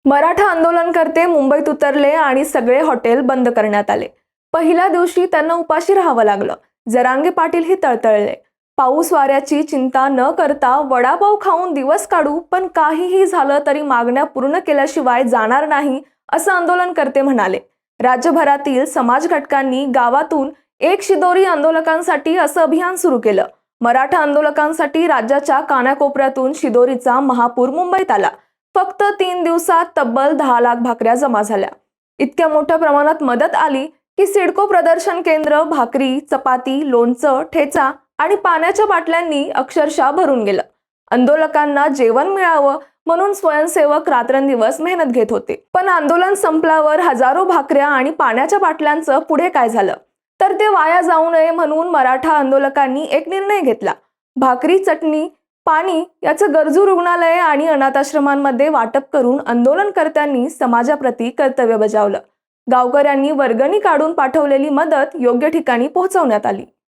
मराठा आंदोलनकर्ते मुंबईत उतरले आणि सगळे हॉटेल बंद करण्यात आले। पहिल्या दिवशी त्यांना उपाशी राहावं लागलं। जरांगे पाटीलही तळतळले। पाऊस वाऱ्याची चिंता न करता वडापाव खाऊन दिवस काढू, पण काहीही झालं तरी मागण्या पूर्ण केल्याशिवाय जाणार नाही, असं आंदोलनकर्ते म्हणाले। राज्यभरातील समाज घटकांनी गावातून एक शिदोरी आंदोलकांसाठी असं अभियान सुरू केलं। मराठा आंदोलकांसाठी राज्याच्या कानाकोपऱ्यातून शिदोरीचा महापूर मुंबईत आला। फक्त 3 दिवसात तब्बल 10 लाख भाकऱ्या जमा झाल्या। इतक्या मोठ्या प्रमाणात मदत आली की सिडको प्रदर्शन केंद्र भाकरी, चपाती, लोणचं, ठेचा आणि पाण्याच्या बाटल्यांनी अक्षरशः भरून गेलं। आंदोलकांना जेवण मिळावं म्हणून स्वयंसेवक रात्रंदिवस मेहनत घेत होते। पण आंदोलन संपल्यावर हजारो भाकऱ्या आणि पाण्याच्या बाटल्यांचं पुढे काय झालं, तर ते वाया जाऊ नये म्हणून मराठा आंदोलकांनी एक निर्णय घेतला। भाकरी, चटणी, पाणी याचं गरजू रुग्णालये आणि अनाथाश्रमांमध्ये वाटप करून आंदोलनकर्त्यांनी समाजाप्रती कर्तव्य बजावलं। गावकऱ्यांनी वर्गणी काढून पाठवलेली मदत योग्य ठिकाणी पोहोचवण्यात आली।